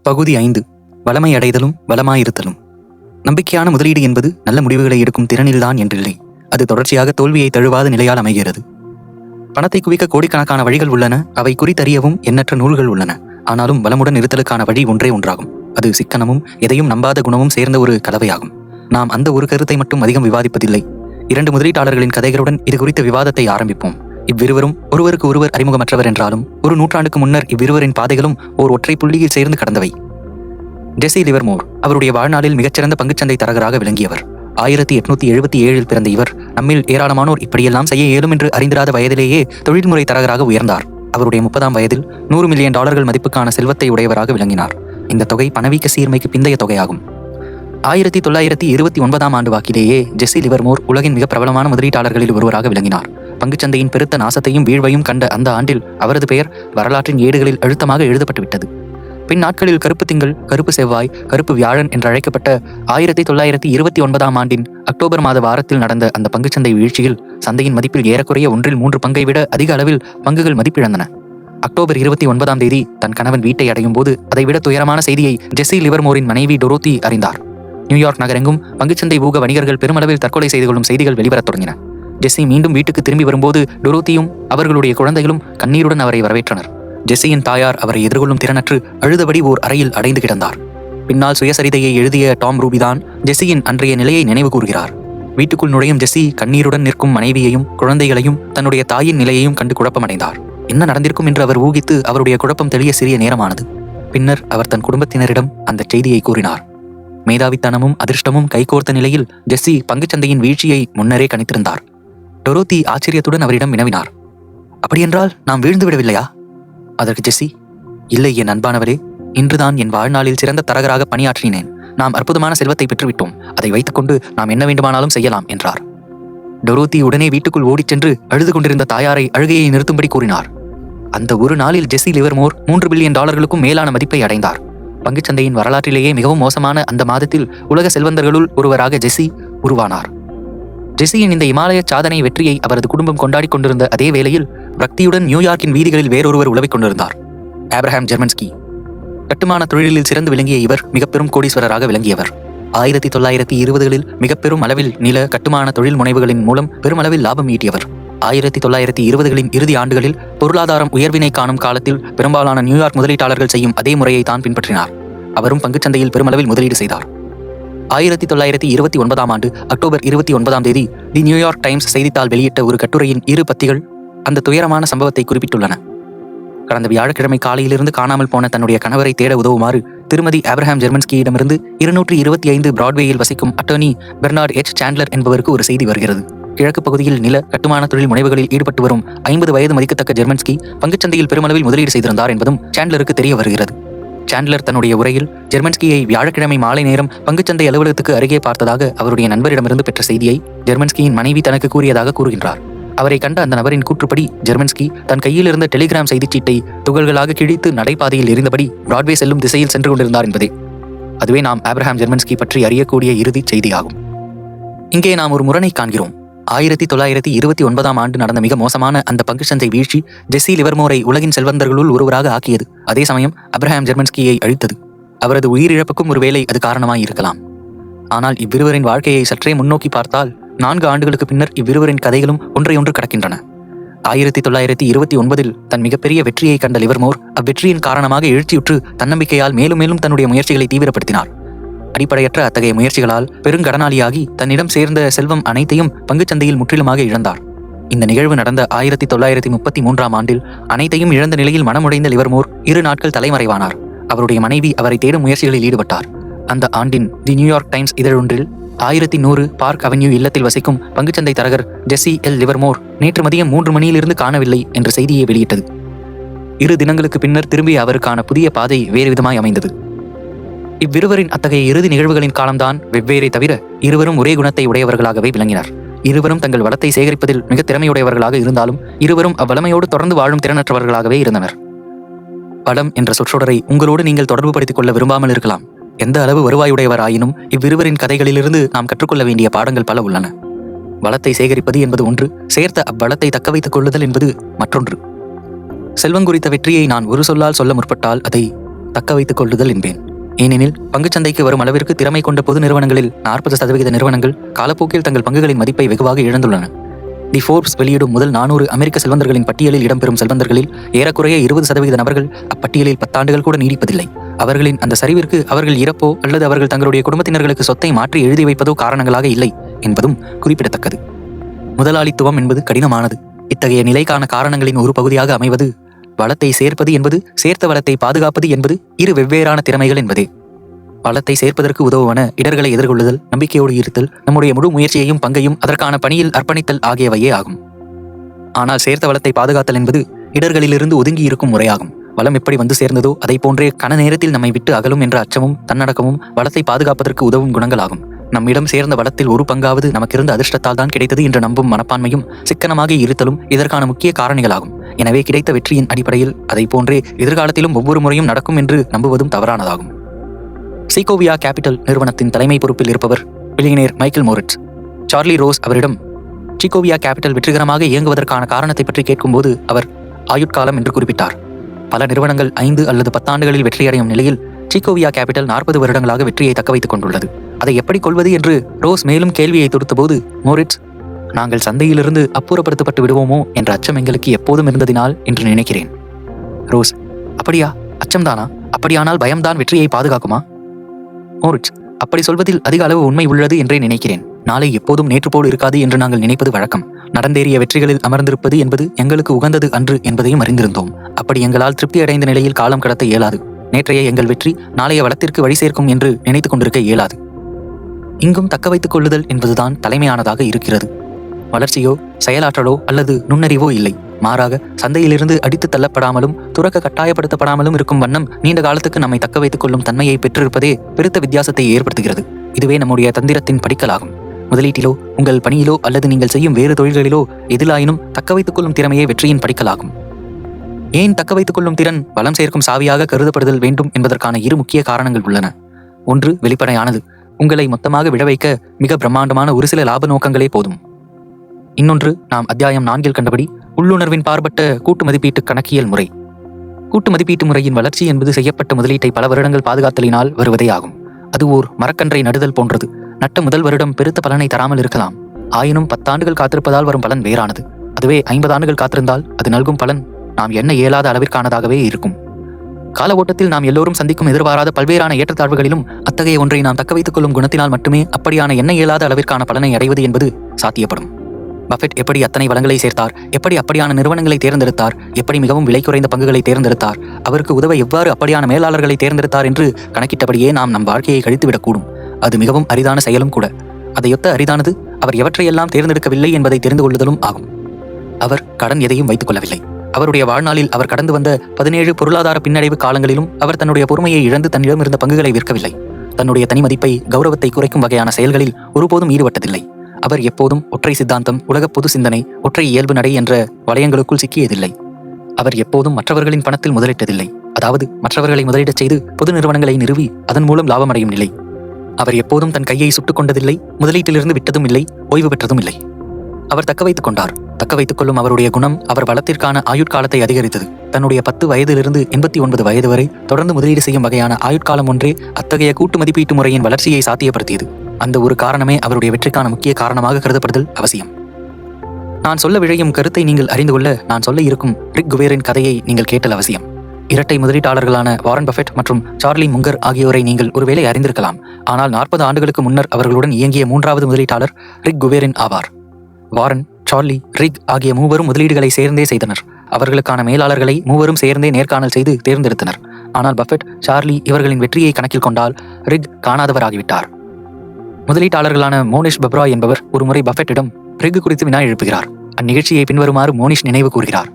பகுதி 5. வளமை அடைதலும் வளமாயிருத்தலும். நம்பிக்கையான முதலீடு என்பது நல்ல முடிவுகளை எடுக்கும் திறனில்தான் என்றில்லை, அது தொடர்ச்சியாக தோல்வியை தழுவாத நிலையால் அமைகிறது. பணத்தை குவிக்க கோடிக்கணக்கான வழிகள் உள்ளன, அவை குறித்தறியவும் எண்ணற்ற நூல்கள் உள்ளன. ஆனாலும் வளமுடன் இருத்தலுக்கான வழி ஒன்றே ஒன்றாகும். அது சிக்கனமும் எதையும் நம்பாத குணமும் சேர்ந்த ஒரு கலவையாகும். நாம் அந்த ஒரு கருத்தை மட்டும் அதிகம் விவாதிப்பதில்லை. 2 முதலீட்டாளர்களின் கதைகளுடன் இது குறித்த விவாதத்தை ஆரம்பிப்போம். இவ்விருவரும் ஒருவருக்கு ஒருவர் அறிமுகமற்றவர் என்றாலும் ஒரு நூற்றாண்டுக்கு முன்னர் இவ்விருவரின் பாதைகளும் ஓர் ஒற்றை புள்ளியில் சேர்ந்து கடந்தவை. ஜெஸ்ஸி லிவர்மோர் அவருடைய வாழ்நாளில் மிகச்சிறந்த பங்குச்சந்தை தரகராக விளங்கியவர். 1877 பிறந்த இவர் நம்மில் ஏராளமானோர் இப்படியெல்லாம் செய்ய இயலும் என்று அறிந்திராத வயதிலேயே தொழில்முறை தரகராக உயர்ந்தார். அவருடைய 30ஆம் வயதில் $100 மில்லியன் மதிப்புக்கான செல்வத்தை உடையவராக விளங்கினார். இந்த தொகை பணவீக்க சீர்மைக்கு பிந்தைய தொகையாகும். 1929ஆம் ஆண்டு வாக்கிலேயே ஜெஸ்ஸி லிவர்மோர் உலகின் மிக பிரபலமான முதலீட்டாளர்களில் ஒருவராக விளங்கினார். பங்குச்சந்தையின் பெருத்த நாசத்தையும் வீழ்வையும் கண்ட அந்த ஆண்டில் அவரது பெயர் வரலாற்றின் ஏடுகளில் அழுத்தமாக எழுதப்பட்டுவிட்டது. பின் நாட்களில் கருப்பு திங்கள், கருப்பு செவ்வாய், கருப்பு வியாழன் என்று அழைக்கப்பட்ட 1929ஆம் ஆண்டின் அக்டோபர் மாத வாரத்தில் நடந்த அந்த பங்குச்சந்தை வீழ்ச்சியில் சந்தையின் மதிப்பில் ஏறக்குறைய 1/3 பங்கை விட அதிக அளவில் பங்குகள் மதிப்பிழந்தன. அக்டோபர் 29ஆம் தேதி தன் கணவன் வீட்டை அடையும் போது அதைவிட துயரமான செய்தியை ஜெஸ்ஸி லிவர்மோரின் மனைவி டொரோத்தி அறிந்தார். நியூயார்க் நகரெங்கும் பங்குச்சந்தை ஊக வணிகர்கள் பெருமளவில் தற்கொலை செய்து கொள்ளும் செய்திகள் வெளிவரத் தொடங்கின. ஜெஸ்ஸி மீண்டும் வீட்டுக்கு திரும்பி வரும்போது டொரோத்தியும் அவர்களுடைய குழந்தைகளும் கண்ணீருடன் அவரை வரவேற்றனர். ஜெஸ்ஸியின் தாயார் அவரை எதிர்கொள்ளும் திறனற்று அழுதபடி ஓர் அறையில் அடைந்து கிடந்தார். பின்னால் சுயசரிதையை எழுதிய டாம் ரூபிதான் ஜெஸ்ஸியின் அன்றைய நிலையை நினைவு கூறுகிறார். வீட்டுக்குள் நுழையும் ஜெஸ்ஸி கண்ணீருடன் நிற்கும் மனைவியையும் குழந்தைகளையும் தன்னுடைய தாயின் நிலையையும் கண்டு குழப்பமடைந்தார். என்ன நடந்திருக்கும் என்று அவர் ஊகித்து அவருடைய குழப்பம் தெளிய சிறிய நேரமானது. பின்னர் அவர் தன் குடும்பத்தினரிடம் அந்த செய்தியை கூறினார். மேதாவித்தனமும் அதிர்ஷ்டமும் கைகோர்த்த நிலையில் ஜெஸ்ஸி பங்குச்சந்தையின் வீழ்ச்சியை முன்னரே கணித்திருந்தார். டொரோத்தி ஆச்சரியத்துடன் அவரிடம் வினவினார், அப்படியென்றால் நாம் வீழ்ந்து விடவில்லையா? அதற்கு ஜெஸ்ஸி, இல்லை என் அன்பானவரே, இன்றுதான் என் வாழ்நாளில் சிறந்த தரகராக பணியாற்றினேன். நாம் அற்புதமான செல்வத்தை பெற்றுவிட்டோம். அதை வைத்துக்கொண்டு நாம் என்ன வேண்டுமானாலும் செய்யலாம் என்றார். டொரோத்தி உடனே வீட்டுக்குள் ஓடிச் சென்று அழுது கொண்டிருந்த தாயாரை அழுகையை நிறுத்தும்படி கூறினார். அந்த ஒரு நாளில் ஜெஸ்ஸி லிவர்மோர் $3 பில்லியன் மேலான மதிப்பை அடைந்தார். பங்குச்சந்தையின் வரலாற்றிலேயே மிகவும் மோசமான அந்த மாதத்தில் உலக செல்வந்தர்களுள் ஒருவராக ஜெஸ்ஸி உருவானார். ஜெஸ்ஸியின் இந்த இமாலய சாதனை வெற்றியை அவரது குடும்பம் கொண்டாடி கொண்டிருந்த அதே வேளையில் பக்தியுடன் நியூயார்க்கின் வீதிகளில் வேறொருவர் உலவிக் கொண்டிருந்தார். ஆப்ரஹாம் ஜெர்மன்ஸ்கி. கட்டுமான தொழிலில் சிறந்து விளங்கிய இவர் மிக பெரும் கோடீஸ்வரராக விளங்கியவர். 1920களில் மிக பெரும் அளவில் நில கட்டுமான தொழில் முனைவுகளின் மூலம் பெருமளவில் லாபம் ஈட்டியவர். 1920களின் இறுதி ஆண்டுகளில் பொருளாதாரம் உயர்வினை காணும் காலத்தில் பெரும்பாலான நியூயார்க் முதலீட்டாளர்கள் செய்யும் அதே முறையை தான் பின்பற்றினார். அவரும் பங்குச்சந்தையில் பெருமளவில் முதலீடு செய்தார். 1929ஆம் ஆண்டு அக்டோபர் 29ஆம் தேதி தி நியூயார்க் டைம்ஸ் செய்தித்தாள் வெளியிட்ட ஒரு கட்டுரையின் 2 பத்திகள் அந்த துயரமான சம்பவத்தை குறிப்பிட்டுள்ளன. கடந்த வியாழக்கிழமை காலையிலிருந்து காணாமல் போன தன்னுடைய கணவரை தேட உதவுமாறு திருமதி ஆப்ரஹாம் ஜெர்மன்ஸ்கியிடமிருந்து 225 பிராட்வேயில் வசிக்கும் அட்டர்னி பெர்னார்ட் எச் சாண்ட்லர் என்பவருக்கு ஒரு செய்தி வருகிறது. கிழக்கு பகுதியில் நில கட்டுமான தொழில் முனைவுகளில் ஈடுபட்டு வரும் 50 வயது மதிக்கத்தக்க ஜெர்மன்ஸ்கி பங்குச்சந்தையில் பெருமளவில் முதலீடு செய்திருந்தார் என்பதும் சாண்ட்லருக்கு தெரிய வருகிறது. சாண்ட்லர் தன்னுடைய உரையில் ஜெர்மன்ஸ்கியை வியாழக்கிழமை மாலை நேரம் பங்குச்சந்தை அலுவலகத்துக்கு அருகே பார்த்ததாக அவருடைய நண்பரிடமிருந்து பெற்ற செய்தியை ஜெர்மன்ஸ்கியின் மனைவி தனக்கு கூறியதாக கூறுகின்றார். அவரை கண்ட அந்த நபரின் கூற்றுப்படி ஜெர்மன்ஸ்கி தன் கையில் இருந்த டெலிகிராம் செய்திச்சீட்டை துகள்களாக கிழித்து நடைபாதையில் எறிந்தபடி பிராட்வே செல்லும் திசையில் சென்று கொண்டிருந்தார் என்பதே. அதுவே நாம் ஆப்ரஹாம் ஜெர்மன்ஸ்கி பற்றி அறியக்கூடிய இறுதி செய்தியாகும். இங்கே நாம் ஒரு முரணை காண்கிறோம். 1929ஆம் ஆண்டு நடந்த மிக மோசமான அந்த பங்குச்சந்தை வீழ்ச்சி ஜெஸ்ஸி லிவர்மோரை உலகின் செல்வந்தர்களுள் ஒருவராக ஆக்கியது. அதே சமயம் ஆப்ரஹாம் ஜெர்மன்ஸ்கியை அழித்தது. அவரது உயிரிழப்புக்கும் ஒருவேளை அது காரணமாய் இருக்கலாம். ஆனால் இவ்விருவரின் வாழ்க்கையை சற்றே முன்னோக்கி பார்த்தால் 4 ஆண்டுகளுக்கு பின்னர் இவ்விருவரின் கதைகளும் ஒன்றையொன்று கடக்கின்றன. 1929இல் தன் மிகப்பெரிய வெற்றியை கண்ட லிவர்மோர் அவ்வெற்றியின் காரணமாக எழுச்சியுற்று தன்னம்பிக்கையால் மேலும் மேலும் தன்னுடைய முயற்சிகளை தீவிரப்படுத்தினார். அடிப்படையற்ற அத்தகைய முயற்சிகளால் பெருங்கடனாளியாகி தன்னிடம் சேர்ந்த செல்வம் அனைத்தையும் பங்குச்சந்தையில் முற்றிலுமாக இழந்தார். இந்த நிகழ்வு நடந்த 1933ஆம் ஆண்டில் அனைத்தையும் இழந்த நிலையில் மனமுடைந்த லிவர்மோர் 2 நாட்கள் தலைமறைவானார். அவருடைய மனைவி அவரை தேடும் முயற்சிகளில் ஈடுபட்டார். அந்த ஆண்டின் தி நியூயார்க் டைம்ஸ் இதழொன்றில் 1100 பார்க் அவென்யூ இல்லத்தில் வசிக்கும் பங்குச்சந்தை தரகர் ஜெஸ்ஸி எல் லிவர்மோர் நேற்று மதியம் 3 மணியிலிருந்து காணவில்லை என்ற செய்தியை வெளியிட்டது. 2 தினங்களுக்கு பின்னர் திரும்பிய அவருக்கான புதிய பாதை வேறு விதமாய் அமைந்தது. இவ்விருவரின் அத்தகைய இறுதி நிகழ்வுகளின் காலம்தான் வெவ்வேறே தவிர இருவரும் ஒரே குணத்தை உடையவர்களாகவே விளங்கினர். இருவரும் தங்கள் வளத்தை சேகரிப்பதில் மிக திறமையுடையவர்களாக இருந்தாலும் இருவரும் அவ்வளமையோடு தொடர்ந்து வாழும் திறனற்றவர்களாகவே இருந்தனர். வளம் என்ற சொற்றொடரை உங்களோடு நீங்கள் தொடர்பு படுத்திக் கொள்ள விரும்பாமல் இருக்கலாம். எந்த அளவு வருவாயுடையவர் ஆயினும் இவ்விருவரின் கதைகளிலிருந்து நாம் கற்றுக்கொள்ள வேண்டிய பாடங்கள் பல உள்ளன. வளத்தை சேகரிப்பது என்பது ஒன்று, சேர்த்த அவ்வளத்தை தக்க வைத்துக் கொள்ளுதல் என்பது மற்றொன்று. செல்வம் குறித்த வெற்றியை நான் ஒரு சொல்லால் சொல்ல முற்பட்டால் அதை தக்க வைத்துக் கொள்ளுதல் என்பேன். ஏனெனில் பங்குச்சந்தைக்கு வரும் அளவிற்கு திறமை கொண்ட பொது நிறுவனங்களில் 40% நிறுவனங்கள் காலப்போக்கில் தங்கள் பங்குகளின் மதிப்பை வெகுவாக இழந்துள்ளன. தி ஃபோர்ப்ஸ் வெளியிடும் முதல் 400 அமெரிக்க செல்வந்தர்களின் பட்டியலில் இடம்பெறும் செல்வந்தர்களில் ஏறக்குறைய 20% நபர்கள் அப்பட்டியலில் 10 ஆண்டுகள் கூட நீடிப்பதில்லை. அவர்களின் அந்த சரிவிற்கு அவர்கள் இறப்போ அல்லது அவர்கள் தங்களுடைய குடும்பத்தினர்களுக்கு சொத்தை மாற்றி எழுதி வைப்பதோ காரணங்களாக இல்லை என்பதும் குறிப்பிடத்தக்கது. முதலாளித்துவம் என்பது கடினமானது. இத்தகைய நிலைக்கான காரணங்களின் ஒரு பகுதியாக அமைவது வளத்தை சேர்ப்பது என்பது சேர்த்த வளத்தை பாதுகாப்பது என்பது இரு வெவ்வேறான திறமைகள் என்பதே. வளத்தை சேர்ப்பதற்கு உதவுவன இடர்களை எதிர்கொள்ளுதல், நம்பிக்கையோடு இருத்தல், நம்முடைய முழு முயற்சியையும் பங்கையும் அதற்கான பணியில் அர்ப்பணித்தல் ஆகியவையே ஆகும். ஆனால் சேர்த்த வளத்தை பாதுகாத்தல் என்பது இடர்களிலிருந்து ஒதுங்கி இருக்கும் முறையாகும். வளம் எப்படி வந்து சேர்ந்ததோ அதை போன்றே கன நேரத்தில் நம்மை விட்டு அகலும் என்ற அச்சமும் தன்னடக்கமும் வளத்தை பாதுகாப்பதற்கு உதவும் குணங்களாகும். நம்மிடம் சேர்ந்த வளத்தில் ஒரு பங்காவது நமக்கிருந்த அதிர்ஷ்டத்தால் தான் கிடைத்தது என்று நம்பும் மனப்பான்மையும் சிக்கனமாக இருத்தலும் இதற்கான முக்கிய காரணிகளாகும். எனவே கிடைத்த வெற்றியின் அடிப்படையில் அதை போன்றே எதிர்காலத்திலும் ஒவ்வொரு முறையும் நடக்கும் என்று நம்புவதும் தவறானதாகும். சீகோவியா கேபிட்டல் நிறுவனத்தின் தலைமை பொறுப்பில் இருப்பவர் billionaire Michael Moritz. Charlie rose அவரிடம் சீகோவியா கேபிட்டல் வெற்றிகரமாக இயங்குவதற்கான காரணத்தை பற்றி கேட்கும்போது அவர் ஆயுட்காலம் என்று குறிப்பிட்டார். பல நிறுவனங்கள் 5 அல்லது 10 ஆண்டுகளில் வெற்றியடையும் நிலையில் சீகோவியா கேபிட்டல் 40 வருடங்களாக வெற்றியை தக்க வைத்துக் கொண்டுள்ளது. அதை எப்படி கொள்வது என்று ரோஸ் மேலும் கேள்வியை தொடுத்தபோது மோரிட்ஸ், நாங்கள் சந்தையிலிருந்து அப்புறப்படுத்தப்பட்டு விடுவோமோ என்ற அச்சம் எங்களுக்கு எப்போதும் இருந்ததினால் என்று நினைக்கிறேன். ரோஸ், அப்படியா? அச்சம்தானா? அப்படியானால் பயம்தான் வெற்றியை பாதுகாக்குமா? மோரிட்ஸ், அப்படி சொல்வதில் அதிக அளவு உண்மை உள்ளது என்றே நினைக்கிறேன். நாளை எப்போதும் நேற்று போல் இருக்காது என்று நாங்கள் நினைப்பது வழக்கம். நடந்தேறிய வெற்றிகளில் அமர்ந்திருப்பது என்பது எங்களுக்கு உகந்தது அன்று என்பதையும் அறிந்திருந்தோம். அப்படி எங்களால் திருப்தி அடைந்த நிலையில் காலம் கடத்த இயலாது. நேற்றைய எங்கள் வெற்றி நாளைய வளத்திற்கு வழி சேர்க்கும் என்று நினைத்துக் கொண்டிருக்க இயலாது. இங்கும் தக்க வைத்துக் கொள்ளுதல் என்பதுதான் தலைமையானதாக இருக்கிறது. வளர்ச்சியோ செயலாற்றலோ அல்லது நுண்ணறிவோ இல்லை. மாறாக சந்தையிலிருந்து அடித்து தள்ளப்படாமலும் துறக்க கட்டாயப்படுத்தப்படாமலும் இருக்கும் வண்ணம் நீண்ட காலத்துக்கு நம்மை தக்க வைத்துக் கொள்ளும் தன்மையை பெற்றிருப்பதே பெருத்த வித்தியாசத்தை ஏற்படுத்துகிறது. இதுவே நம்முடைய தந்திரத்தின் படிக்கலாகும். முதலீட்டிலோ உங்கள் பணியிலோ அல்லது நீங்கள் செய்யும் வேறு தொழில்களிலோ எதிலாயினும் தக்க வைத்துக் கொள்ளும் திறமையே வெற்றியின் படிக்கலாகும். ஏன் தக்க வைத்துக் கொள்ளும் திறன் வளம் சேர்க்கும் சாவியாக கருதப்படுதல் வேண்டும் என்பதற்கான 2 முக்கிய காரணங்கள் உள்ளன. ஒன்று வெளிப்படையானது. உங்களை மொத்தமாக விழவைக்க மிக பிரம்மாண்டமான ஒரு சில லாப நோக்கங்களே போதும். இன்னொன்று நாம் அத்தியாயம் 4 கண்டபடி உள்ளுணர்வின் பார்பட்ட கூட்டு மதிப்பீட்டு கணக்கியல் முறை. கூட்டு மதிப்பீட்டு முறையின் வளர்ச்சி என்பது செய்யப்பட்ட முதலீட்டை பல வருடங்கள் பாதுகாத்தலினால் வருவதே ஆகும். அது ஓர் மரக்கன்றை நடுதல் போன்றது. நட்ட முதல் வருடம் பெருத்த பலனை தராமல் இருக்கலாம். ஆயினும் 10 ஆண்டுகள் காத்திருப்பதால் வரும் பலன் வேறானது. அதுவே 50 ஆண்டுகள் காத்திருந்தால் அது நல்கும் பலன் நாம் எண்ண இயலாத அளவிற்கானதாகவே இருக்கும். கால ஓட்டத்தில் நாம் எல்லோரும் சந்திக்கும் எதிர்பாராத பல்வேறான ஏற்றத்தாழ்வுகளிலும் அத்தகைய ஒன்றை நாம் தக்க வைத்துக் கொள்ளும் குணத்தினால் மட்டுமே அப்படியான எண்ண இயலாத அளவிற்கான பலனை அடைவது என்பது சாத்தியப்படும். பஃபெட் எப்படி அத்தனை வளங்களை சேர்த்தார், எப்படி அப்படியான நிறுவனங்களை தேர்ந்தெடுத்தார், எப்படி மிகவும் விலை குறைந்த பங்குகளை தேர்ந்தெடுத்தார், அவருக்கு உதவ எவ்வாறு அப்படியான மேலாளர்களை தேர்ந்தெடுத்தார் என்று கணக்கிட்டபடியே நாம் நம் வாழ்க்கையை கழித்துவிடக்கூடும். அது மிகவும் அரிதான செயலும் கூட. அதையொத்த அரிதானது அவர் எவற்றையெல்லாம் தேர்ந்தெடுக்கவில்லை என்பதை தெரிந்து கொள்ளுதலும் ஆகும். அவர் கடன் எதையும் வைத்துக் கொள்ளவில்லை. அவருடைய வாழ்நாளில் அவர் கடந்து வந்த 17 பொருளாதார பின்னடைவு காலங்களிலும் அவர் தன்னுடைய பொறுமையை இழந்து தன்னிடம் இருந்த பங்குகளை விற்கவில்லை. தன்னுடைய தனி மதிப்பை, கௌரவத்தை குறைக்கும் வகையான செயல்களில் ஒருபோதும் ஈடுபட்டதில்லை. அவர் எப்போதும் ஒற்றை சித்தாந்தம், உலக பொது சிந்தனை, ஒற்றை இயல்பு நடை என்ற வளையங்களுக்குள் சிக்கியதில்லை. அவர் எப்போதும் மற்றவர்களின் பணத்தில் முதலிட்டதில்லை. அதாவது மற்றவர்களை முதலிடச் செய்து பொது நிறுவனங்களை நிறுவி அதன் மூலம் லாபமடையும் நிலை. அவர் எப்போதும் தன் கையை சுட்டுக் கொண்டதில்லை, முதலீட்டிலிருந்து விட்டதும் இல்லை, ஓய்வு பெற்றதும் இல்லை. அவர் தக்க வைத்துக் கொண்டார். தக்க வைத்துக் கொள்ளும் அவருடைய குணம் அவர் வளத்திற்கான ஆயுட்காலத்தை அதிகரித்தது. தன்னுடைய 10 வயதிலிருந்து 89 வயது வரை தொடர்ந்து முதலீடு செய்யும் வகையான ஆயுட்காலம் ஒன்றே அத்தகைய கூட்டு மதிப்பீட்டு முறையின் வளர்ச்சியை சாத்தியப்படுத்தியது. அந்த ஒரு காரணமே அவருடைய வெற்றிக்கான முக்கிய காரணமாக கருதப்படுதல் அவசியம். நான் சொல்ல விழையும் கருத்தை நீங்கள் அறிந்து கொள்ள நான் சொல்ல இருக்கும் ரிக் குவேரின் கதையை நீங்கள் கேட்டல் அவசியம். இரட்டை முதலீட்டாளர்களான வாரன் பஃபெட் மற்றும் சார்லி முங்கர் ஆகியோரை நீங்கள் ஒருவேளை அறிந்திருக்கலாம். ஆனால் 40 ஆண்டுகளுக்கு முன்னர் அவர்களுடன் இயங்கிய 3வது முதலீட்டாளர் ரிக் குவேரின் ஆவார். வாரன், சார்லி, ரிக் ஆகிய மூவரும் முதலீடுகளை சேர்ந்தே செய்தனர். அவர்களுக்கான மேலாளர்களை மூவரும் சேர்ந்தே நேர்காணல் செய்து தேர்ந்தெடுத்தனர். ஆனால் பஃபெட், சார்லி இவர்களின் வெற்றியை கணக்கில் கொண்டால் ரிக் காணாதவராகிவிட்டார். முதலீட்டாளர்களான மோனிஷ் பப்ராய் என்பவர் ஒரு முறை பஃபெட்டிடம் ரிக் குறித்து வினா எழுப்புகிறார். அந்நிகழ்ச்சியை பின்வருமாறு மோனிஷ் நினைவு கூறுகிறார்.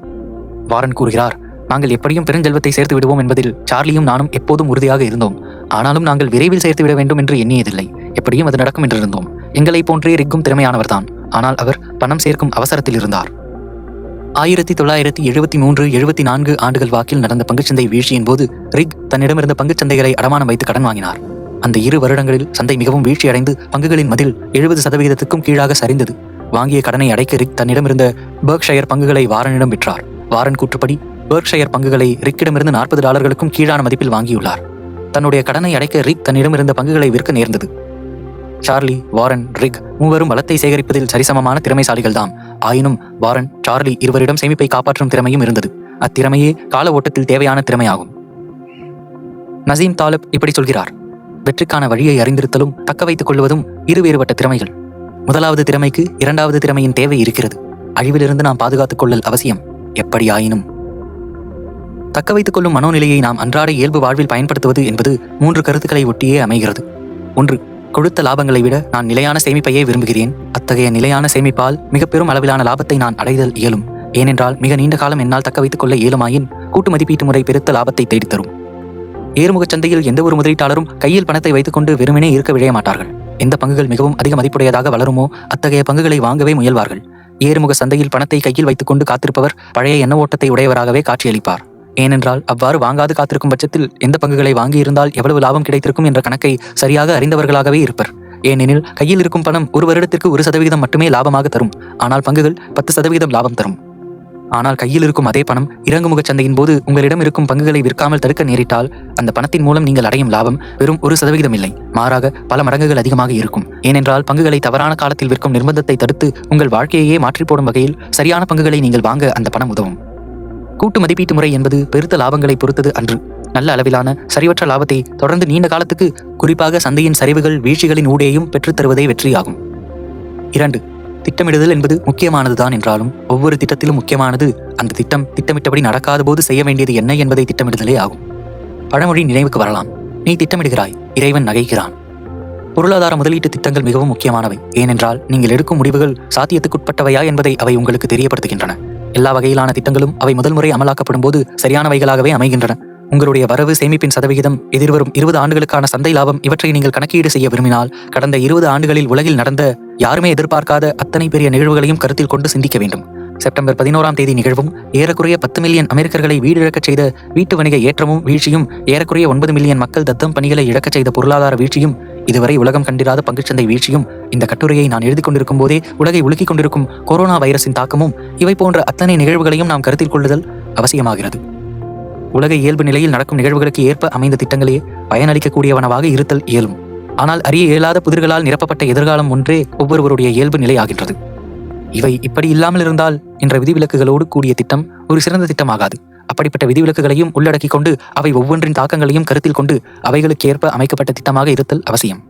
வாரன் கூறுகிறார், நாங்கள் எப்படியும் பெருஞ்செல்வத்தை சேர்த்து விடுவோம் என்பதில் சார்லியும் நானும் எப்போதும் உறுதியாக இருந்தோம். ஆனாலும் நாங்கள் விரைவில் சேர்த்து விட வேண்டும் என்று எண்ணியதில்லை. எப்படியும் அது நடக்கும் என்று இருந்தோம். எங்களை போன்றே ரிக்கும் திறமையானவர்தான். ஆனால் அவர் பணம் சேர்க்கும் அவசரத்தில் இருந்தார். 1973-74 ஆண்டுகள் வாக்கில் நடந்த பங்குச்சந்தை வீழ்ச்சியின் போது ரிக் தன்னிடமிருந்த பங்குச்சந்தைகளை அடமானம் வைத்து கடன் வாங்கினார். அந்த 2 வருடங்களில் சந்தை மிகவும் வீழ்ச்சியடைந்து பங்குகளின் மதில் 70% கீழாக சரிந்தது. வாங்கிய கடனை அடைக்க ரிக் தன்னிடமிருந்த பெர்க்ஷயர் பங்குகளை வாரனிடம் விற்றார். வாரன் கூற்றுப்படி பெர்க்ஷயர் பங்குகளை ரிக்கிடமிருந்து $40க்கும் கீழான மதிப்பில் வாங்கியுள்ளார். தன்னுடைய கடனை அடைக்க ரிக் தன்னிடமிருந்த பங்குகளை விற்க நேர்ந்தது. சார்லி, வாரன், ரிக் மூவரும் வளத்தை சேகரிப்பதில் சரிசமமான திறமைசாலிகள்தான். ஆயினும் வாரன், சார்லி இருவரிடம் சேமிப்பை காப்பாற்றும் திறமையும் இருந்தது. அத்திறமையே கால ஓட்டத்தில் தேவையான திறமையாகும். நசீம் தாலிப் இப்படி சொல்கிறார்: வெற்றிக்கான வழியை அறிந்திருத்தலும் தக்க வைத்துக் கொள்வதும் இரு வேறுபட்ட திறமைகள். முதலாவது திறமைக்கு இரண்டாவது திறமையின் தேவை இருக்கிறது. அழிவிலிருந்து நாம் பாதுகாத்துக் கொள்ளல் அவசியம். எப்படி ஆயினும் தக்க வைத்துக் கொள்ளும் மனோநிலையை நாம் அன்றாட இயல்பு வாழ்வில் பயன்படுத்துவது என்பது 3 கருத்துக்களை ஒட்டியே அமைகிறது. 1. கொடுத்த லாபங்களை விட நான் நிலையான சேமிப்பையே விரும்புகிறேன். அத்தகைய நிலையான சேமிப்பால் மிக பெரும் அளவிலான லாபத்தை நான் அடைதல் இயலும். ஏனென்றால் மிக நீண்ட காலம் என்னால் தக்க வைத்துக் கொள்ள இயலுமாயின் கூட்டு மதிப்பீட்டு முறை பெருத்த லாபத்தை தேடித்தரும். ஏறுமுகச் சந்தையில் எந்த ஒரு முதலீட்டாளரும் கையில் பணத்தை வைத்துக்கொண்டு வெறுமனே இருக்க விழைய மாட்டார்கள். எந்த பங்குகள் மிகவும் அதிக மதிப்புடையதாக வளருமோ அத்தகைய பங்குகளை வாங்கவே முயல்வார்கள். ஏறுமுக சந்தையில் பணத்தை கையில் வைத்துக்கொண்டு காத்திருப்பவர் பழைய எண்ண ஓட்டத்தை உடையவராகவே காட்சியளிப்பார். ஏனென்றால் அவ்வாறு வாங்காது காத்திருக்கும் பட்சத்தில் எந்த பங்குகளை வாங்கியிருந்தால் எவ்வளவு லாபம் கிடைத்திருக்கும் என்ற கணக்கை சரியாக அறிந்தவர்களாகவே இருப்பர். ஏனெனில் கையில் இருக்கும் பணம் 1 வருடத்திற்கு 1% மட்டுமே லாபமாக தரும். ஆனால் பங்குகள் 10% லாபம் தரும். ஆனால் கையில் இருக்கும் அதே பணம் இறங்குமுக சந்தையின் போது உங்களிடம் இருக்கும் பங்குகளை விற்காமல் தடுக்க நேரிட்டால் அந்த பணத்தின் மூலம் நீங்கள் அடையும் லாபம் வெறும் 1% இல்லை, மாறாக பல மடங்குகள் அதிகமாக இருக்கும். ஏனென்றால் பங்குகளை தவறான காலத்தில் விற்கும் நிர்பந்தத்தை தடுத்து உங்கள் வாழ்க்கையையே மாற்றி போடும் வகையில் சரியான பங்குகளை நீங்கள் வாங்க அந்த பணம் உதவும். கூட்டு மதிப்பீட்டு முறை என்பது பெருத்த லாபங்களை பொறுத்தது அன்று. நல்ல அளவிலான சரிவற்ற லாபத்தை தொடர்ந்து நீண்ட காலத்துக்கு, குறிப்பாக சந்தையின் சரிவுகள் வீழ்ச்சிகளின் ஊடேயும் பெற்றுத்தருவதே வெற்றியாகும். 2. திட்டமிடுதல் என்பது முக்கியமானதுதான் என்றாலும் ஒவ்வொரு திட்டத்திலும் முக்கியமானது அந்த திட்டம் திட்டமிட்டபடி நடக்காத போது செய்ய வேண்டியது என்ன என்பதை திட்டமிடுதலே ஆகும். பழமொழி நினைவுக்கு வரலாம்: நீ திட்டமிடுகிறாய், இறைவன் நகைக்கிறான். பொருளாதார முதலீட்டு திட்டங்கள் மிகவும் முக்கியமானவை. ஏனென்றால் நீங்கள் எடுக்கும் முடிவுகள் சாத்தியத்துக்குட்பட்டவையா என்பதை அவை உங்களுக்கு தெரியப்படுத்துகின்றன. எல்லா வகையிலான திட்டங்களும் அவை முதல் முறை அமலாக்கப்படும் போது சரியானவைகளாகவே அமைகின்றன. உங்களுடைய வரவு சேமிப்பின் சதவிகிதம், எதிர்வரும் 20 ஆண்டுகளுக்கான சந்தை லாபம் இவற்றை நீங்கள் கணக்கீடு செய்ய விரும்பினால் கடந்த 20 ஆண்டுகளில் உலகில் நடந்த யாருமே எதிர்பார்க்காத அத்தனை பெரிய நிகழ்வுகளையும் கருத்தில் கொண்டு சிந்திக்க வேண்டும். செப்டம்பர் 11ஆம் தேதி நிகழ்வும், ஏறக்குறைய 10 மில்லியன் அமெரிக்கர்களை வீடிழக்கச் செய்த வீட்டு வணிக ஏற்றமும் வீழ்ச்சியும், ஏறக்குறைய 9 மில்லியன் மக்கள் தத்தம் பணிகளை இழக்கச் செய்த பொருளாதார வீழ்ச்சியும், இதுவரை உலகம் கண்டிராத பங்குச்சந்தை வீழ்ச்சியும், இந்த கட்டுரையை நான் எழுதி கொண்டிருக்கும் போதே உலகை உலுக்கிக் கொண்டிருக்கும் கொரோனா வைரஸின் தாக்கமும், இவை போன்ற அத்தனை நிகழ்வுகளையும் நாம் கருத்தில் கொள்ளுதல் அவசியமாகிறது. உலக இயல்பு நிலையில் நடக்கும் நிகழ்வுகளுக்கு ஏற்ப அமைந்த திட்டங்களே பயனளிக்கக்கூடியவனவாக இருத்தல் இயலும். ஆனால் அறிய இயலாத புதிர்களால் நிரப்பப்பட்ட எதிர்காலம் ஒன்றே ஒவ்வொருவருடைய இயல்பு நிலை ஆகின்றது. இவை இப்படி இல்லாமல் இருந்தால் என்ற விதிவிலக்குகளோடு கூடிய திட்டம் ஒரு சிறந்த திட்டமாகாது. அப்படிப்பட்ட விதிவிலக்குகளையும் உள்ளடக்கிக் கொண்டு அவை ஒவ்வொன்றின் தாக்கங்களையும் கருத்தில் கொண்டு அவைகளுக்கு ஏற்ப அமைக்கப்பட்ட திட்டமாக இருத்தல் அவசியம்.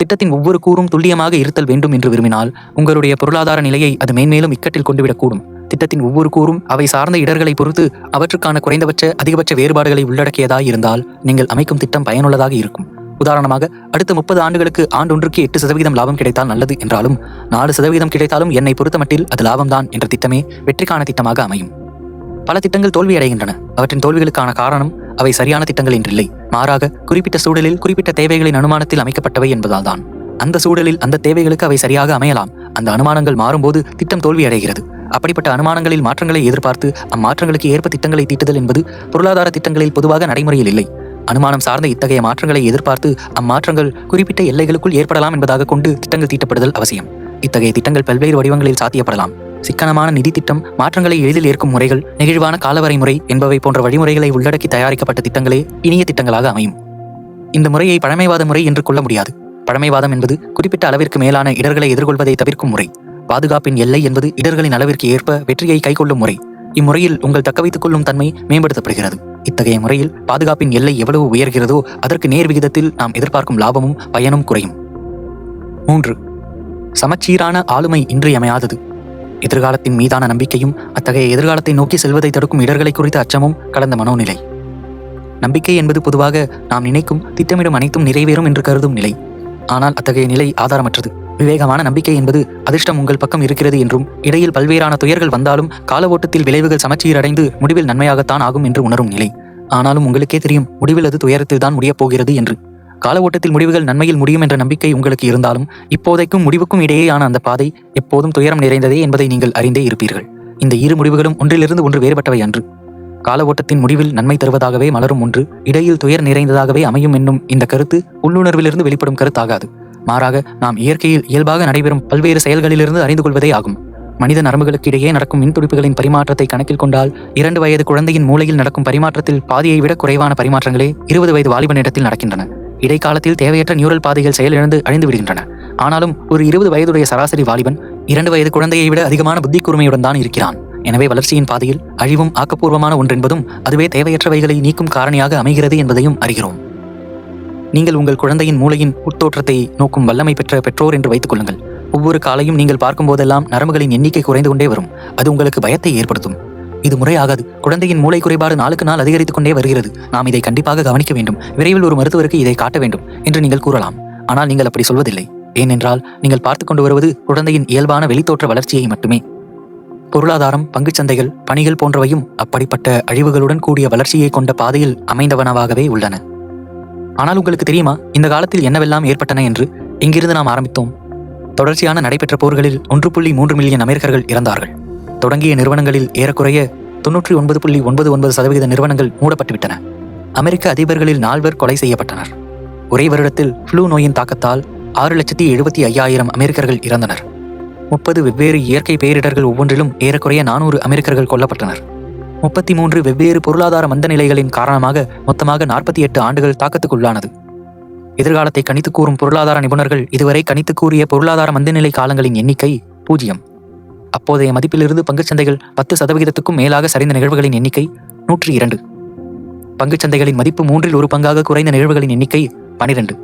திட்டத்தின் ஒவ்வொரு கூறும் துல்லியமாக இருத்தல் வேண்டும் என்று விரும்பினால் உங்களுடைய பொருளாதார நிலையை அது மேன்மேலும் இக்கட்டில் கொண்டுவிடக்கூடும். திட்டத்தின் ஒவ்வொரு கூறும் அவை சார்ந்த இடர்களை பொறுத்து அவற்றுக்கான குறைந்தபட்ச அதிகபட்ச வேறுபாடுகளை உள்ளடக்கியதாய் இருந்தால் நீங்கள் அமைக்கும் திட்டம் பயனுள்ளதாக இருக்கும். உதாரணமாக, அடுத்த 30 ஆண்டுகளுக்கு ஆண்டொன்றுக்கு 8% லாபம் கிடைத்தால் நல்லது என்றாலும் 4% கிடைத்தாலும் என்னை பொறுத்தமட்டில் அது லாபம்தான் என்ற திட்டமே வெற்றிக்கான திட்டமாக அமையும். பல திட்டங்கள் தோல்வியடைகின்றன. அவற்றின் தோல்விகளுக்கான காரணம் அவை சரியான திட்டங்கள் என்றில்லை, மாறாக குறிப்பிட்ட சூழலில் குறிப்பிட்ட தேவைகளின் அனுமானத்தில் அமைக்கப்பட்டவை என்பதால் தான். அந்த சூழலில் அந்த தேவைகளுக்கு அவை சரியாக அமையலாம். அந்த அனுமானங்கள் மாறும்போது திட்டம் தோல்வியடைகிறது. அப்படிப்பட்ட அனுமானங்களில் மாற்றங்களை எதிர்பார்த்து அம்மாற்றங்களுக்கு ஏற்ப திட்டங்களை தீட்டுதல் என்பது பொருளாதார திட்டங்களில் பொதுவாக நடைமுறையில் இல்லை. அனுமானம் சார்ந்த இத்தகைய மாற்றங்களை எதிர்பார்த்து அம்மாற்றங்கள் குறிப்பிட்ட எல்லைகளுக்குள் ஏற்படலாம் என்பதாக கொண்டு திட்டங்கள் தீட்டப்படுதல் அவசியம். இத்தகைய திட்டங்கள் பல்வேறு வடிவங்களில் சாத்தியப்படலாம். சிக்கனமான நிதி திட்டம், மாற்றங்களை எளிதில் ஏற்கும் முறைகள், நெகிழ்வான காலவரை முறை என்பவை போன்ற வழிமுறைகளை உள்ளடக்கி தயாரிக்கப்பட்ட திட்டங்களே இனிய திட்டங்களாக அமையும். இந்த முறையை பழமைவாத முறை என்று கொள்ள முடியாது. பழமைவாதம் என்பது குறிப்பிட்ட அளவிற்கு மேலான இடர்களை எதிர்கொள்வதை தவிர்க்கும் முறை. பாதுகாப்பின் எல்லை என்பது இடர்களின் அளவிற்கு ஏற்ப வெற்றியை கைக்கொள்ளும் முறை. இம்முறையில் உங்கள் தக்கவைத்துக் கொள்ளும் தன்மை மேம்படுத்தப்படுகிறது. இத்தகைய முறையில் பாதுகாப்பின் எல்லை எவ்வளவு உயர்கிறதோ அதற்கு நேர் விகிதத்தில் நாம் எதிர்பார்க்கும் லாபமும் பயனும் குறையும். 3. சமச்சீரான ஆளுமை இன்றியமையாதது. எதிர்காலத்தின் மீதான நம்பிக்கையும் அத்தகைய எதிர்காலத்தை நோக்கி செல்வதை தடுக்கும் இடர்களை குறித்த அச்சமும் கலந்த மனோநிலை. நம்பிக்கை என்பது பொதுவாக நாம் நினைக்கும் திட்டமிடும் அனைத்தும் நிறைவேறும் என்று கருதும் நிலை. ஆனால் அத்தகைய நிலை ஆதாரமற்றது. விவேகமான நம்பிக்கை என்பது அதிர்ஷ்டம் உங்கள் பக்கம் இருக்கிறது என்றும், இடையில் பல்வேறான துயர்கள் வந்தாலும் கால ஓட்டத்தில் விளைவுகள் சமச்சீரடைந்து முடிவில் நன்மையாகத்தான் ஆகும் என்று உணரும் நிலை. ஆனாலும் உங்களுக்கே தெரியும் முடிவில் அது துயரத்தில் தான் முடியப் போகிறது என்று. கால ஓட்டத்தில் முடிவுகள் நன்மையில் முடியும் என்ற நம்பிக்கை உங்களுக்கு இருந்தாலும் இப்போதைக்கும் முடிவுக்கும் இடையேயான அந்த பாதை எப்போதும் துயரம் நிறைந்ததே என்பதை நீங்கள் அறிந்தே இருப்பீர்கள். இந்த இரு முடிவுகளும் ஒன்றிலிருந்து ஒன்று வேறுபட்டவை அன்று. கால ஓட்டத்தின் முடிவில் நன்மை தருவதாகவே மலரும் ஒன்று இடையில் துயர் நிறைந்ததாகவே அமையும் என்னும் இந்த கருத்து உள்ளுணர்விலிருந்து வெளிப்படும் கருத்தாகாது. மாறாக நாம் இயற்கையில் இயல்பாக நடைபெறும் பல்வேறு செயல்களிலிருந்து அறிந்து கொள்வதே ஆகும். மனித நரம்புகளுக்கு இடையே நடக்கும் மின்துடிப்புகளின் பரிமாற்றத்தை கணக்கில் கொண்டால் 2 வயது குழந்தையின் மூளையில் நடக்கும் பரிமாற்றத்தில் பாதியை விட குறைவான பரிமாற்றங்களே 20 வயது வாலிபனிடத்தில் நடக்கின்றன. இடைக்காலத்தில் தேவையற்ற நியூரல் பாதைகள் செயலிழந்து அழிந்து விடுகின்றன. ஆனாலும் ஒரு 20 வயதுடைய சராசரி வாலிபன் 2 வயது குழந்தையை விட அதிகமான புத்தி கூர்மையுடன் தான் இருக்கிறான். எனவே வளர்ச்சியின் பாதையில் அழிவும் ஆக்கப்பூர்வமான ஒன்றென்பதும் அதுவே தேவையற்றவைகளை நீக்கும் காரணியாக அமைகிறது என்பதையும் அறிகிறோம். நீங்கள் உங்கள் குழந்தையின் மூளையின் உட்தோற்றத்தை நோக்கும் வல்லமை பெற்ற பெற்றோர் என்று வைத்துக் கொள்ளுங்கள். ஒவ்வொரு காலையும் நீங்கள் பார்க்கும் போதெல்லாம் நரம்புகளின் எண்ணிக்கை குறைந்து கொண்டே வரும். அது உங்களுக்கு பயத்தை ஏற்படுத்தும். இது முறையாகாது. குழந்தையின் மூளை குறைபாடு நாளுக்கு நாள் அதிகரித்துக் கொண்டே வருகிறது. நாம் இதை கண்டிப்பாக கவனிக்க வேண்டும். விரைவில் ஒரு மருத்துவருக்கு இதை காட்ட வேண்டும் என்று நீங்கள் கூறலாம். ஆனால் நீங்கள் அப்படி சொல்வதில்லை. ஏனென்றால் நீங்கள் பார்த்து கொண்டு வருவது குழந்தையின் இயல்பான வெளித்தோற்ற வளர்ச்சியை மட்டுமே. பொருளாதாரம், பங்குச்சந்தைகள், பணிகள் போன்றவையும் அப்படிப்பட்ட அழிவுகளுடன் கூடிய வளர்ச்சியை கொண்ட பாதையில் அமைந்தவனவாகவே உள்ளன. ஆனால் உங்களுக்கு தெரியுமா இந்த காலத்தில் என்னவெல்லாம் ஏற்பட்டன என்று? இங்கிருந்து நாம் ஆரம்பித்தோம். தொடர்ச்சியான நடைபெற்ற போர்களில் 1.3 மில்லியன் அமெரிக்கர்கள் இறந்தார்கள். தொடங்கிய நிறுவனங்களில் ஏறக்குறைய 99.99% நிறுவனங்கள் மூடப்பட்டுவிட்டன. அமெரிக்க அதிபர்களில் 4 கொலை செய்யப்பட்டனர். ஒரே வருடத்தில் ஃப்ளூ நோயின் தாக்கத்தால் 6,75,000 அமெரிக்கர்கள் இறந்தனர். 30 வெவ்வேறு இயற்கை பேரிடர்கள் ஒவ்வொன்றிலும் ஏறக்குறைய 400 அமெரிக்கர்கள் கொல்லப்பட்டனர். 33 வெவ்வேறு பொருளாதார மந்த நிலைகளின் காரணமாக மொத்தமாக 48 ஆண்டுகள் தாக்கத்துக்குள்ளானது. எதிர்காலத்தை கணித்து கூறும் பொருளாதார நிபுணர்கள் இதுவரை கணித்து கூறிய பொருளாதார மந்தநிலை காலங்களின் எண்ணிக்கை 0. அப்போதைய மதிப்பிலிருந்து பங்குச்சந்தைகள் 10%க்கும் மேலாக சரிந்த நிகழ்வுகளின் எண்ணிக்கை 102. பங்குச்சந்தைகளின் மதிப்பு 1/3 பங்காக குறைந்த நிகழ்வுகளின் எண்ணிக்கை 12.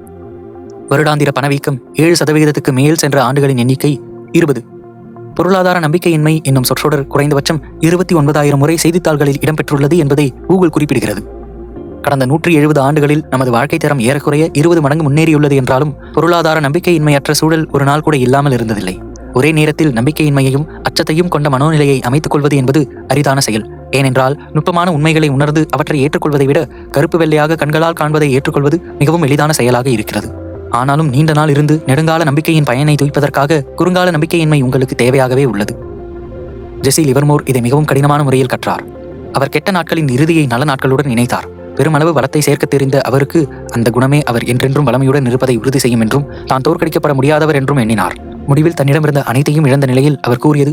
வருடாந்திர பணவீக்கம் 7%க்கு மேல் சென்ற ஆண்டுகளின் எண்ணிக்கை 20. பொருளாதார நம்பிக்கையின்மை என்னும் சொற்றொடர் குறைந்தபட்சம் 29,000 முறை செய்தித்தாள்களில் இடம்பெற்றுள்ளது என்பதை கூகுள் குறிப்பிடுகிறது. கடந்த 170 ஆண்டுகளில் நமது வாழ்க்கை தரம் ஏறக்குறைய 20 மடங்கு முன்னேறியுள்ளது என்றாலும் பொருளாதார நம்பிக்கையின்மையற்ற சூழல் ஒரு நாள் கூட இல்லாமல் இருந்ததில்லை. ஒரே நேரத்தில் நம்பிக்கையின்மையையும் அச்சத்தையும் கொண்ட மனோநிலையை அமைத்துக் கொள்வது என்பது அரிதான செயல். ஏனென்றால் நுட்பமான உண்மைகளை உணர்ந்து அவற்றை ஏற்றுக்கொள்வதை விட கருப்பு வெள்ளையாக கண்களால் காண்பதை ஏற்றுக்கொள்வது மிகவும் எளிதான செயலாக இருக்கிறது. ஆனாலும் நீண்ட நாள் இருந்து நெடுங்கால நம்பிக்கையின் பயனை துய்ப்பதற்காக குறுங்கால நம்பிக்கையின்மை உங்களுக்கு தேவையாகவே உள்ளது. ஜெசி லிவர்மோர் இதை மிகவும் கடினமான முறையில் கற்றார். அவர் கெட்ட நாட்களின் இறுதியை நல்ல நாட்களுடன் இணைத்தார். பெருமளவு வளத்தை சேர்க்க தெரிந்த அவருக்கு அந்த குணமே அவர் என்றென்றும் வளமையுடன் இருப்பதை உறுதி செய்யும் என்றும் தான் தோற்கடிக்கப்பட முடியாதவர் என்றும் எண்ணினார். முடிவில் தன்னிடமிருந்த அனைத்தையும் இழந்த நிலையில் அவர் கூறியது: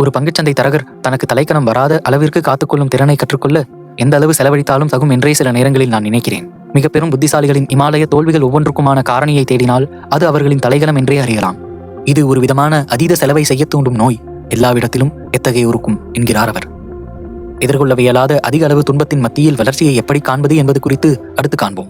ஒரு பங்குச்சந்தை தரகர் தனக்கு தலைக்கணம் வராத அளவிற்கு காத்துக்கொள்ளும் திறனை கற்றுக்கொள்ள எந்த அளவு செலவழித்தாலும் தகும் என்றே சில நேரங்களில் நான் நினைக்கிறேன். மிக பெரும் புத்திசாலிகளின் இமாலய தோல்விகள் ஒவ்வொன்றுக்குமான காரணியை தேடினால் அது அவர்களின் தலைகணம் என்றே அறியலாம். இது ஒரு விதமான அதீத செலவை செய்ய தூண்டும் நோய், எல்லாவிடத்திலும் எத்தகையோருக்கும் என்கிறார் அவர். எதிர்கொள்ளவியலாத அதிக அளவு துன்பத்தின் மத்தியில் வளர்ச்சியை எப்படி காண்பது என்பது குறித்து அடுத்து காண்போம்.